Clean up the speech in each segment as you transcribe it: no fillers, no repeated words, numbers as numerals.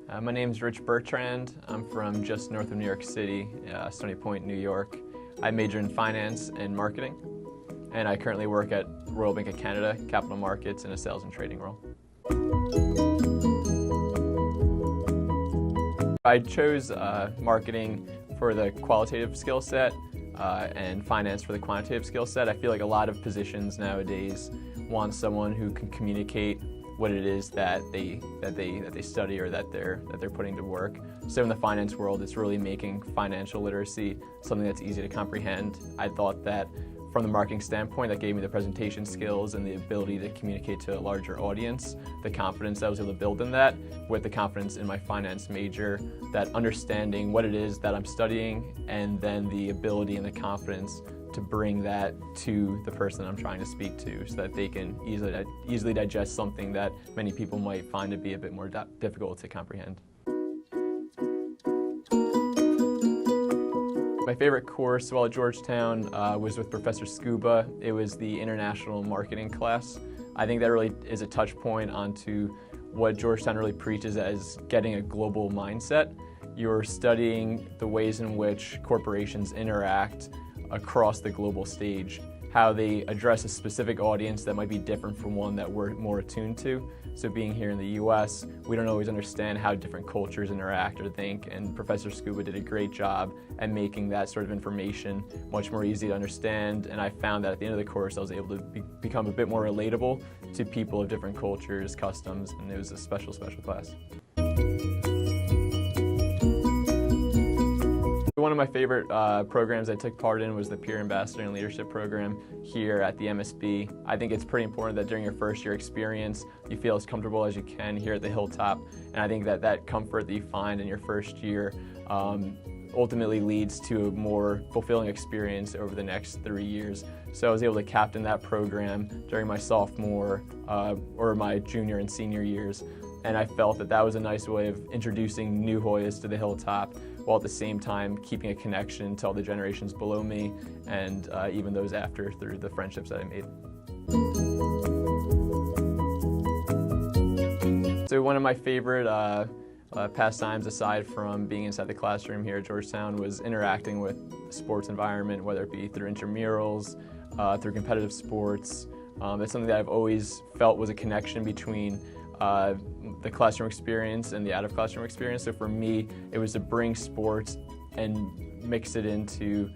My name's Bertrand. I'm from just north of New York City, Stony Point, New York. I major in finance and marketing, and I currently work at Royal Bank of Canada, capital markets, in a sales and trading role. I chose marketing for the qualitative skill set and finance for the quantitative skill set. I feel like a lot of positions nowadays want someone who can communicate what it is that they study or that they're putting to work. So in the finance world, it's really making financial literacy something that's easy to comprehend. I thought that from the marketing standpoint, that gave me the presentation skills and the ability to communicate to a larger audience, the confidence I was able to build in that, with the confidence in my finance major, that understanding what it is that I'm studying, and then the ability and the confidence to bring that to the person I'm trying to speak to so that they can easily digest something that many people might find to be a bit more difficult to comprehend. My favorite course while at Georgetown was with Professor Scuba. It was the international marketing class. I think that really is a touch point onto what Georgetown really preaches as getting a global mindset. You're studying the ways in which corporations interact across the global stage, how they address a specific audience that might be different from one that we're more attuned to. So being here in the US, we don't always understand how different cultures interact or think, and Professor Scuba did a great job at making that sort of information much more easy to understand, and I found that at the end of the course I was able to become a bit more relatable to people of different cultures, customs, and it was a special class. One of my favorite programs I took part in was the Peer Ambassador and Leadership Program here at the MSB. I think it's pretty important that during your first year experience, you feel as comfortable as you can here at the Hilltop, and I think that comfort that you find in your first year ultimately leads to a more fulfilling experience over the next 3 years. So I was able to captain that program during my sophomore or my junior and senior years, and I felt that was a nice way of introducing new Hoyas to the Hilltop, while at the same time keeping a connection to all the generations below me and even those after through the friendships that I made. So one of my favorite pastimes, aside from being inside the classroom here at Georgetown, was interacting with the sports environment, whether it be through intramurals, through competitive sports. It's something that I've always felt was a connection between the classroom experience and the out-of-classroom experience. So for me, it was to bring sports and mix it into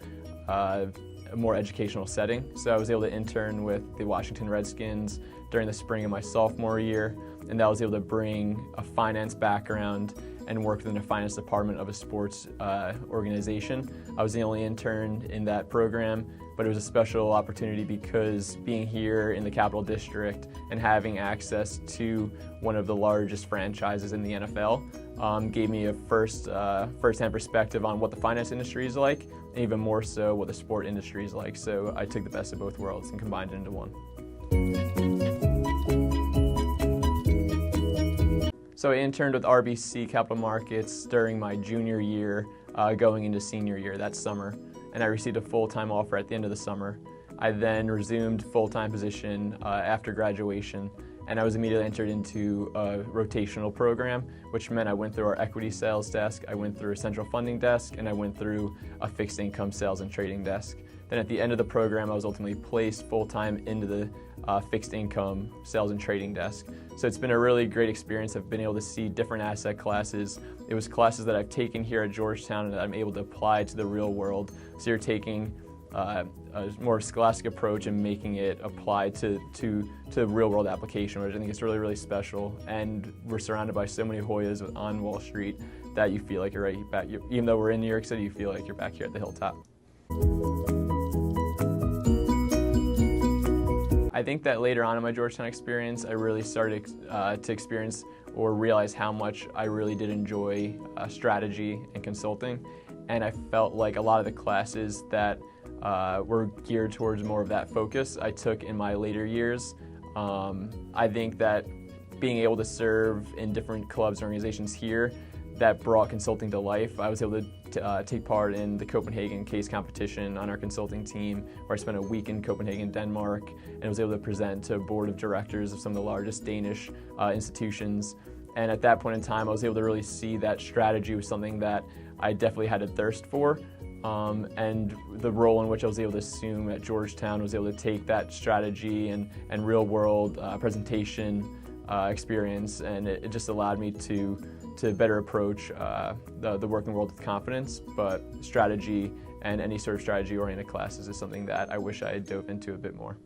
a more educational setting. So I was able to intern with the Washington Redskins during the spring of my sophomore year, and I was able to bring a finance background and work within the finance department of a sports organization. I was the only intern in that program, but it was a special opportunity because being here in the Capital District and having access to one of the largest franchises in the NFL gave me a first-hand perspective on what the finance industry is like, and even more so what the sport industry is like. So I took the best of both worlds and combined it into one. So I interned with RBC Capital Markets during my junior year, going into senior year that summer, and I received a full-time offer at the end of the summer. I then resumed full-time position after graduation, and I was immediately entered into a rotational program, which meant I went through our equity sales desk, I went through a central funding desk, and I went through a fixed income sales and trading desk. Then at the end of the program, I was ultimately placed full-time into the fixed income sales and trading desk. So it's been a really great experience. I've been able to see different asset classes. It was classes that I've taken here at Georgetown and that I'm able to apply to the real world. So you're taking a more scholastic approach and making it apply to real world application, which I think is really, really special. And we're surrounded by so many Hoyas on Wall Street that you feel like you're right back. Even though we're in New York City, you feel like you're back here at the Hilltop. I think that later on in my Georgetown experience, I really started to experience or realize how much I really did enjoy strategy and consulting. And I felt like a lot of the classes that were geared towards more of that focus I took in my later years. I think that being able to serve in different clubs and organizations here that brought consulting to life. I was able to take part in the Copenhagen case competition on our consulting team, where I spent a week in Copenhagen, Denmark, and was able to present to a board of directors of some of the largest Danish institutions. And at that point in time, I was able to really see that strategy was something that I definitely had a thirst for. And the role in which I was able to assume at Georgetown was able to take that strategy and real world presentation experience, and it just allowed me to better approach the working world with confidence. But strategy and any sort of strategy oriented classes is something that I wish I had dove into a bit more.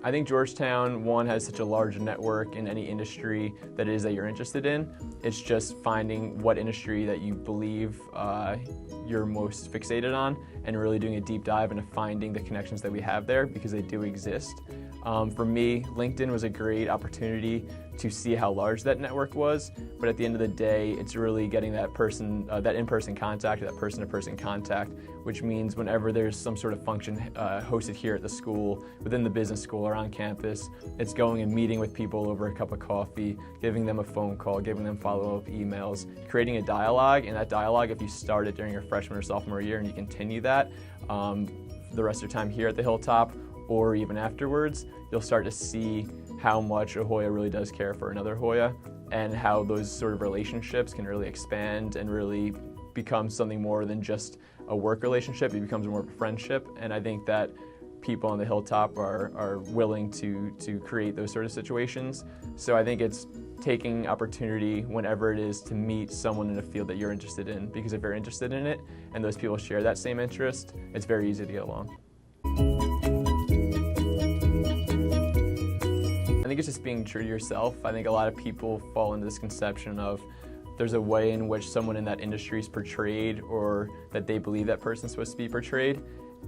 I think Georgetown, one, has such a large network in any industry that it is that you're interested in. It's just finding what industry that you believe you're most fixated on and really doing a deep dive into finding the connections that we have there, because they do exist. For me, LinkedIn was a great opportunity to see how large that network was, but at the end of the day, it's really getting that person, that in-person contact, that person-to-person contact, which means whenever there's some sort of function hosted here at the school, within the business school or on campus, it's going and meeting with people over a cup of coffee, giving them a phone call, giving them follow-up emails, creating a dialogue, and that dialogue, if you start it during your freshman or sophomore year and you continue that the rest of your time here at the Hilltop, or even afterwards, you'll start to see how much a Hoya really does care for another Hoya, and how those sort of relationships can really expand and really become something more than just a work relationship. It becomes more of a friendship, and I think that people on the Hilltop are willing to create those sort of situations. So I think it's taking opportunity whenever it is to meet someone in a field that you're interested in, because if you're interested in it and those people share that same interest, it's very easy to get along. I think it's just being true to yourself. I think a lot of people fall into this conception of there's a way in which someone in that industry is portrayed, or that they believe that person's supposed to be portrayed,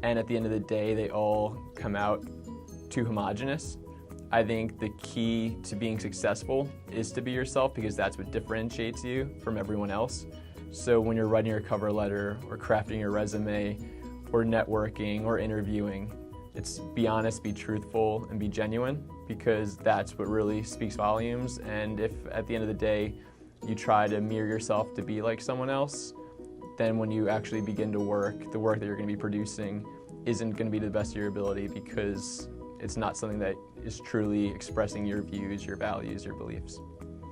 and at the end of the day, they all come out too homogenous. I think the key to being successful is to be yourself, because that's what differentiates you from everyone else. So when you're writing your cover letter, or crafting your resume, or networking, or interviewing, it's be honest, be truthful, and be genuine, because that's what really speaks volumes. And if at the end of the day you try to mirror yourself to be like someone else, then when you actually begin to work, the work that you're going to be producing isn't going to be to the best of your ability, because it's not something that is truly expressing your views, your values, your beliefs.